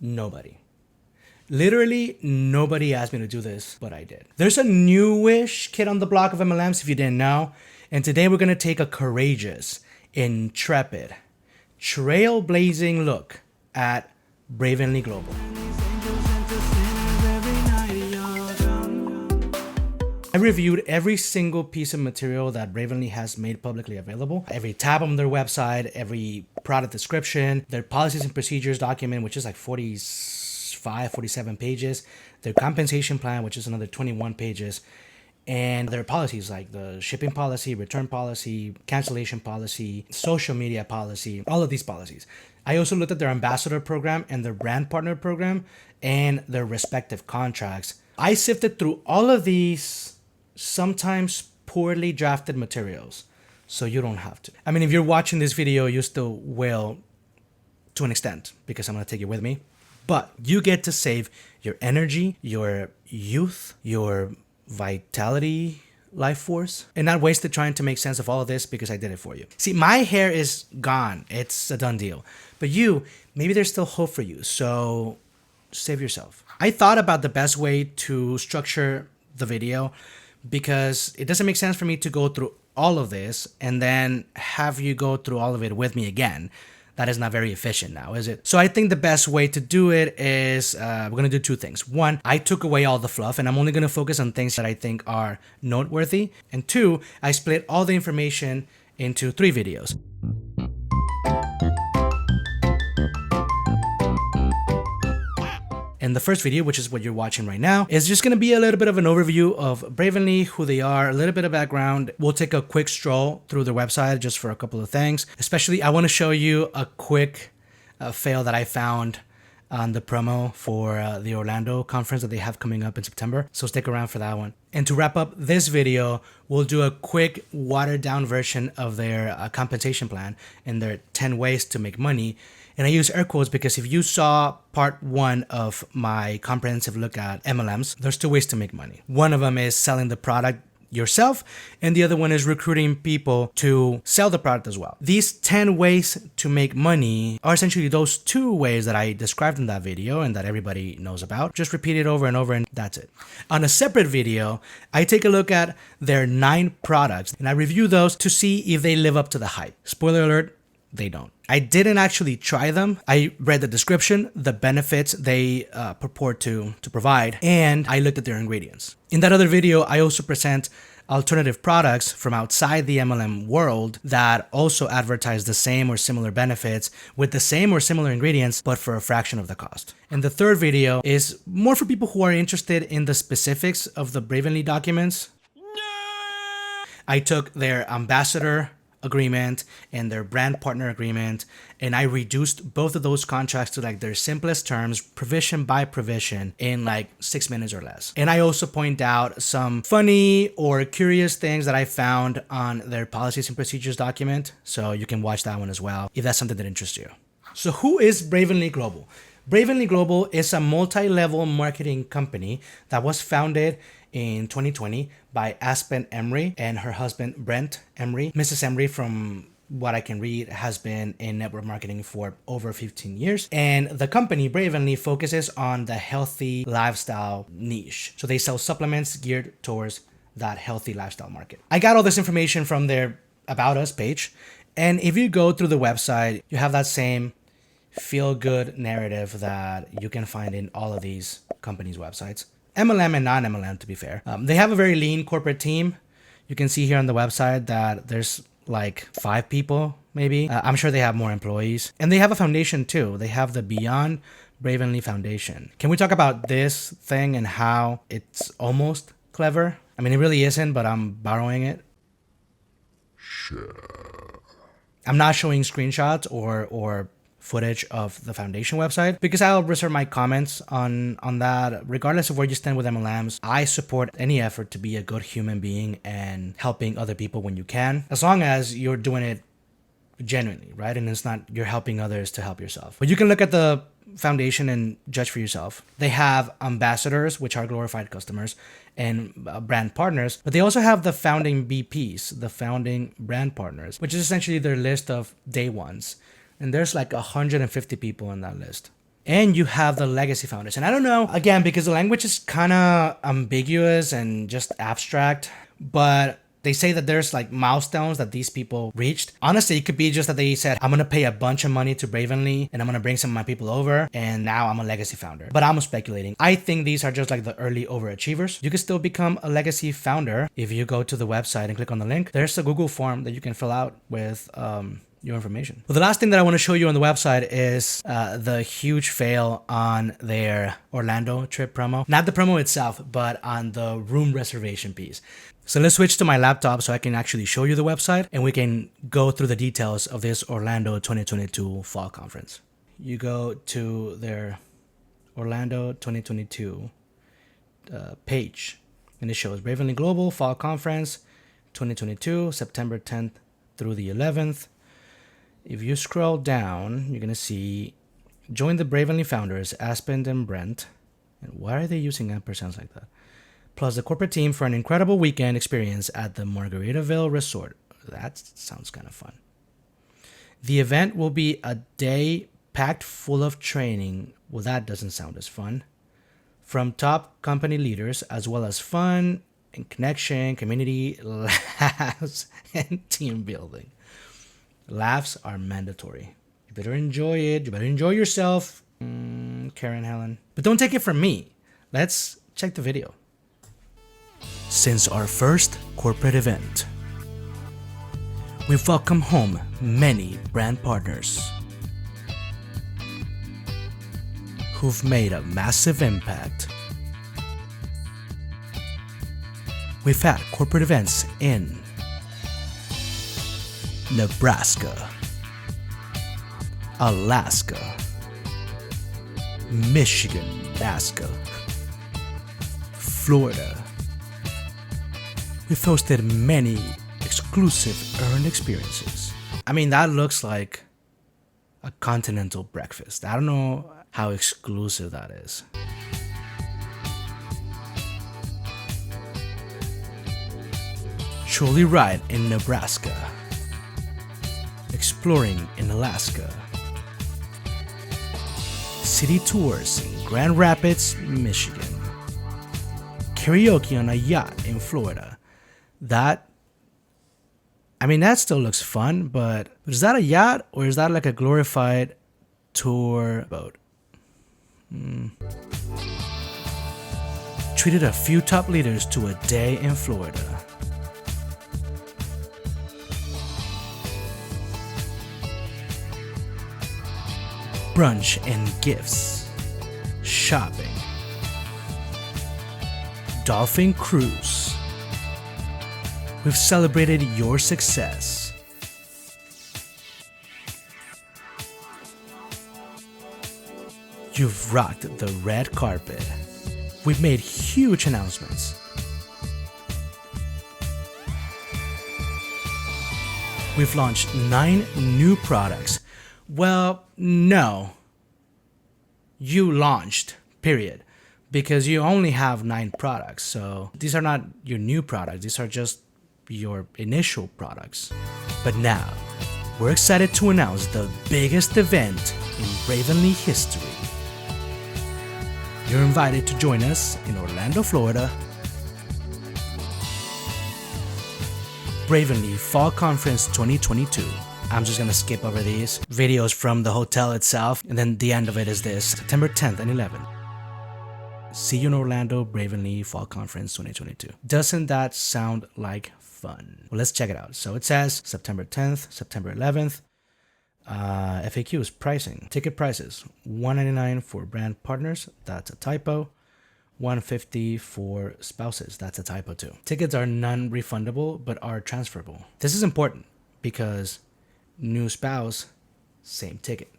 Nobody. Literally nobody asked me to do this, but I did. There's a newish kid on the block of MLMs if you didn't know. And today we're going to take a courageous, intrepid, trailblazing look at Bravenly Global. I reviewed every single piece of material that Bravenly has made publicly available. Every tab on their website, every product description, their policies and procedures document, which is like 47 pages, their compensation plan, which is another 21 pages, and their policies like the shipping policy, return policy, cancellation policy, social media policy, all of these policies. I also looked at their ambassador program and their brand partner program and their respective contracts. I sifted through all of these sometimes poorly drafted materials, so you don't have to. I mean, if you're watching this video, you still will to an extent because I'm going to take you with me. But you get to save your energy, your youth, your vitality, life force, and not waste it trying to make sense of all of this because I did it for you. See, my hair is gone. It's a done deal. But maybe there's still hope for you. So save yourself. I thought about the best way to structure the video because it doesn't make sense for me to go through all of this and then have you go through all of it with me again. That is not very efficient now, is it? So I think the best way to do it is we're going to do two things. One, I took away all the fluff and I'm only going to focus on things that I think are noteworthy. And two, I split all the information into 3 videos. And the first video, which is what you're watching right now, is just going to be a little bit of an overview of Bravenly, who they are, a little bit of background. We'll take a quick stroll through their website just for a couple of things. Especially, I want to show you a quick fail that I found on the promo for the Orlando conference that they have coming up in September. So stick around for that one. And to wrap up this video, we'll do a quick watered down version of their compensation plan and their 10 ways to make money. And I use air quotes because if you saw part 1 of my comprehensive look at MLMs, there's 2 ways to make money. One of them is selling the product yourself, and the other one is recruiting people to sell the product as well. These 10 ways to make money are essentially those 2 ways that I described in that video and that everybody knows about. Just repeat it over and over and that's it. On a separate video, I take a look at their 9 products and I review those to see if they live up to the hype. Spoiler alert, they don't. I didn't actually try them. I read the description, the benefits they purport to provide, and I looked at their ingredients. In that other video, I also present alternative products from outside the MLM world that also advertise the same or similar benefits with the same or similar ingredients, but for a fraction of the cost. And the third video is more for people who are interested in the specifics of the Bravenly documents. I took their ambassador agreement and their brand partner agreement, and I reduced both of those contracts to like their simplest terms, provision by provision, in like 6 minutes or less. And I also point out some funny or curious things that I found on their policies and procedures document, so you can watch that one as well if that's something that interests you. So who is Bravenly Global? Bravenly Global is a multi-level marketing company that was founded in 2020 by Aspen Emery and her husband Brent Emery. Mrs. Emery, from what I can read, has been in network marketing for over 15 years. And the company, Bravenly, focuses on the healthy lifestyle niche. So they sell supplements geared towards that healthy lifestyle market. I got all this information from their About Us page. And if you go through the website, you have that same feel-good narrative that you can find in all of these companies' websites. MLM and non-MLM, to be fair. They have a very lean corporate team. You can see here on the website that there's like 5 people, maybe. I'm sure they have more employees. And they have a foundation too. They have the Beyond Bravenly Foundation. Can we talk about this thing and how it's almost clever? I mean, it really isn't, but I'm borrowing it. Sure. I'm not showing screenshots or footage of the foundation website because I'll reserve my comments on that. Regardless of where you stand with MLMs, I support any effort to be a good human being and helping other people when you can, as long as you're doing it genuinely, right? And it's not you're helping others to help yourself. But you can look at the foundation and judge for yourself. They have ambassadors, which are glorified customers, and brand partners, but they also have the founding BPs, the founding brand partners, which is essentially their list of day ones. And there's like 150 people on that list. and you have the legacy founders. And I don't know, again, because the language is kind of ambiguous and just abstract, but they say that there's like milestones that these people reached. Honestly, it could be just that they said, I'm gonna pay a bunch of money to Bravenly and I'm gonna bring some of my people over, and now I'm a legacy founder. But I'm speculating. I think these are just like the early overachievers. You can still become a legacy founder if you go to the website and click on the link. There's a Google form that you can fill out with your information. Well, the last thing that I want to show you on the website is the huge fail on their Orlando trip promo. Not the promo itself, but on the room reservation piece. So let's switch to my laptop so I can actually show you the website and we can go through the details of this Orlando 2022 fall conference. You go to their Orlando 2022 page and it shows Bravenly Global Fall Conference 2022, September 10th through the 11th. If you scroll down, you're going to see join the Bravenly founders, Aspen and Brent. And why are they using ampersands like that? Plus the corporate team for an incredible weekend experience at the Margaritaville Resort. That sounds kind of fun. The event will be a day packed full of training. Well, that doesn't sound as fun. From top company leaders, as well as fun and connection, community, laughs, and team building. Laughs are mandatory. You better enjoy it. You better enjoy yourself, Karen Helen. But don't take it from me. Let's check the video. Since our first corporate event, we've welcomed home many brand partners who've made a massive impact. We've had corporate events in Nebraska, Alaska, Michigan, Alaska, Florida. We've hosted many exclusive earned experiences. I mean, that looks like a continental breakfast. I don't know how exclusive that is. Trolley ride in Nebraska. Exploring in Alaska. City tours in Grand Rapids, Michigan. Karaoke on a yacht in Florida. That still looks fun, but is that a yacht or is that like a glorified tour boat? Treated a few top leaders to a day in Florida. Brunch and gifts. Shopping. Dolphin cruise. We've celebrated your success. You've rocked the red carpet. We've made huge announcements. We've launched 9 new products. Well, no. You launched, period. Because you only have 9 products. So these are not your new products. These are just your initial products. But now, we're excited to announce the biggest event in Bravenly history. You're invited to join us in Orlando, Florida. Bravenly Fall Conference 2022. I'm just gonna skip over these videos from the hotel itself, and then the end of it is this, September 10th and 11th. See you in Orlando, Bravenly Fall Conference 2022. Doesn't that sound like fun? Well, let's check it out. So it says September 10th, September 11th. FAQs, pricing, ticket prices, $199 for brand partners. That's a typo. $150 for spouses. That's a typo too. Tickets are non-refundable but are transferable. This is important because new spouse, same ticket.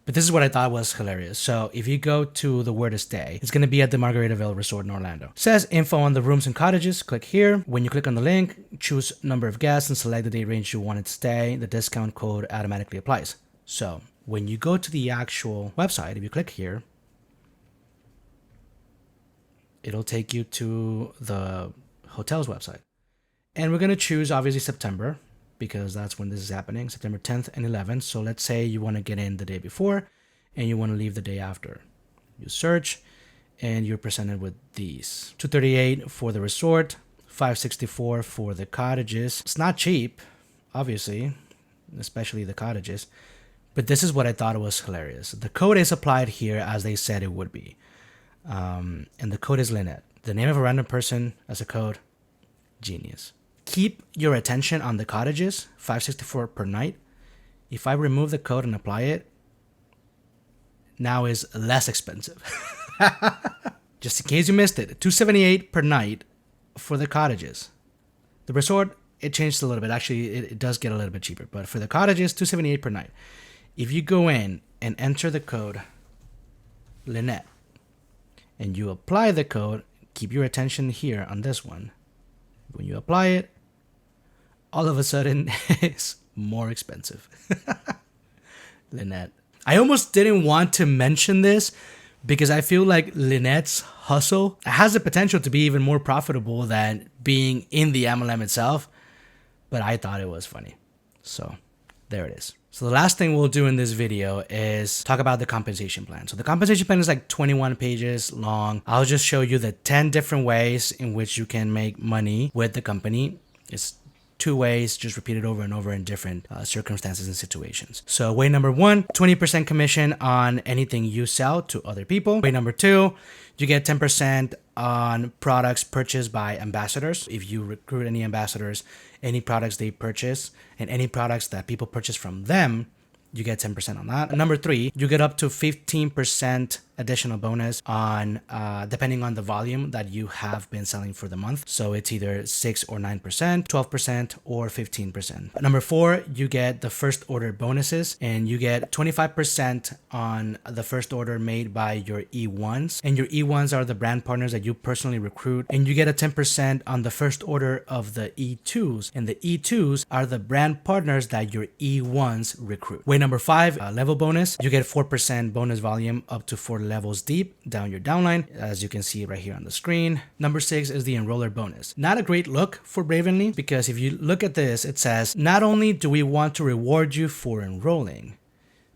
But this is what I thought was hilarious. So if you go to the where to stay, it's going to be at the Margaritaville Resort in Orlando. It says info on the rooms and cottages. Click here. When you click on the link, choose number of guests and select the date range you want to stay. The discount code automatically applies. So when you go to the actual website, if you click here, it'll take you to the hotel's website. And we're going to choose obviously September, because that's when this is happening, September 10th and 11th. So let's say you want to get in the day before and you want to leave the day after. You search and you're presented with these. $238 for the resort, $564 for the cottages. It's not cheap, obviously, especially the cottages, but this is what I thought was hilarious. The code is applied here as they said it would be. And the code is Lynette. The name of a random person as a code, genius. Keep your attention on the cottages, $564 per night. If I remove the code and apply it, now is less expensive. Just in case you missed it, $278 per night for the cottages. The resort, it changed a little bit. Actually, it does get a little bit cheaper, but for the cottages, $278 per night. If you go in and enter the code Lynette and you apply the code, keep your attention here on this one. When you apply it, all of a sudden it's more expensive. Lynette. I almost didn't want to mention this because I feel like Lynette's hustle has the potential to be even more profitable than being in the MLM itself, but I thought it was funny. So there it is. So the last thing we'll do in this video is talk about the compensation plan. So the compensation plan is like 21 pages long. I'll just show you the 10 different ways in which you can make money with the company. It's 2 ways, just repeated over and over in different circumstances and situations. So way number 1, 20% commission on anything you sell to other people. Way number 2, you get 10% on products purchased by ambassadors. If you recruit any ambassadors, any products they purchase and any products that people purchase from them, you get 10% on that. Number 3, you get up to 15% additional bonus on depending on the volume that you have been selling for the month. So it's either 6 or 9%, 12% or 15%. Number 4, you get the first order bonuses and you get 25% on the first order made by your E1s. And your E1s are the brand partners that you personally recruit. And you get a 10% on the first order of the E2s. And the E2s are the brand partners that your E1s recruit. Way number 5, level bonus. You get 4% bonus volume up to 4 levels deep down your downline, as you can see right here on the screen. Number 6 is the enroller bonus. Not a great look for Bravenly, because if you look at this, it says, not only do we want to reward you for enrolling,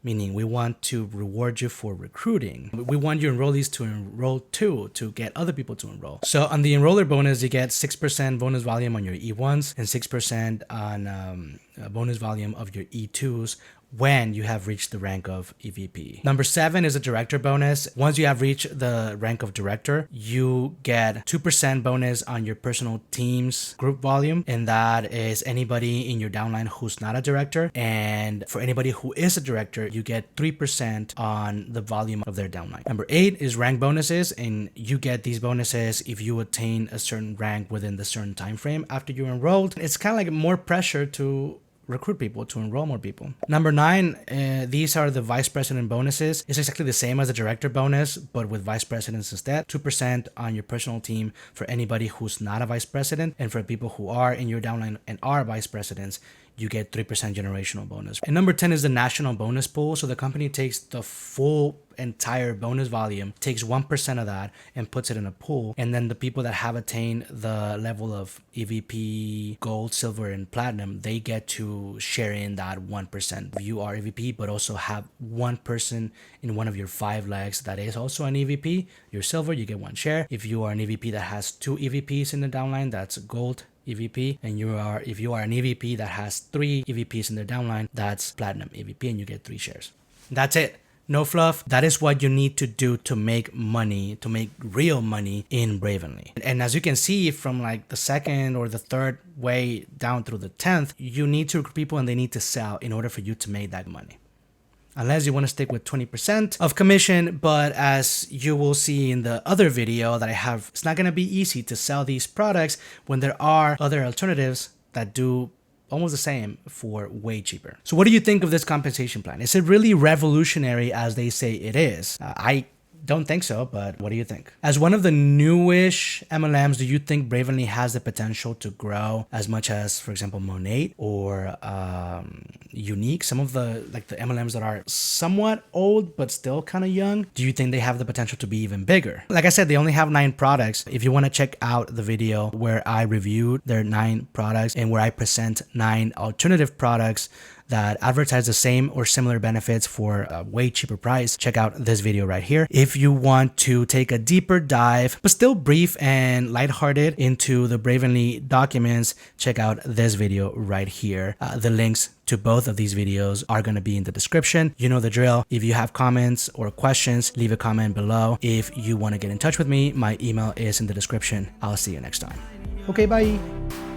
meaning we want to reward you for recruiting. We want your enrollees to enroll too, to get other people to enroll. So on the enroller bonus, you get 6% bonus volume on your E1s and 6% on bonus volume of your E2s when you have reached the rank of EVP. Number 7 is a director bonus. Once you have reached the rank of director, you get 2% bonus on your personal team's group volume, and that is anybody in your downline who's not a director. And for anybody who is a director, you get 3% on the volume of their downline. Number 8 is rank bonuses, and you get these bonuses if you attain a certain rank within the certain time frame after you're enrolled. It's kind of like more pressure to recruit people, to enroll more people. Number 9, these are the vice president bonuses. It's exactly the same as the director bonus, but with vice presidents instead. 2% on your personal team for anybody who's not a vice president, and for people who are in your downline and are vice presidents, you get 3% generational bonus. And number 10 is the national bonus pool. So the company takes the full entire bonus volume, takes 1% of that and puts it in a pool. And then the people that have attained the level of EVP, gold, silver, and platinum, they get to share in that 1%. You are EVP, but also have one person in one of your 5 legs that is also an EVP. You're silver, you get 1 share. If you are an EVP that has 2 EVPs in the downline, that's gold EVP. And if you are an EVP that has 3 EVPs in their downline, that's platinum EVP, and you get 3 shares. That's it. No fluff. That is what you need to do to make money, to make real money in Bravenly. And as you can see from like the 2nd or the 3rd way down through the 10th, you need to recruit people and they need to sell in order for you to make that money. Unless you want to stick with 20% of commission, but as you will see in the other video that I have, it's not going to be easy to sell these products when there are other alternatives that do almost the same for way cheaper. So what do you think of this compensation plan? Is it really revolutionary as they say it is? I don't think so, but what do you think? As one of the newish MLMs, do you think Bravenly has the potential to grow as much as, for example, Monate or Unique? Some of the MLMs that are somewhat old but still kind of young. Do you think they have the potential to be even bigger? Like I said, they only have 9 products. If you want to check out the video where I reviewed their 9 products and where I present 9 alternative products that advertise the same or similar benefits for a way cheaper price, check out this video right here. If you want to take a deeper dive, but still brief and lighthearted into the Bravenly documents, check out this video right here. The links to both of these videos are going to be in the description. You know the drill. If you have comments or questions, leave a comment below. If you want to get in touch with me, my email is in the description. I'll see you next time. Okay, bye.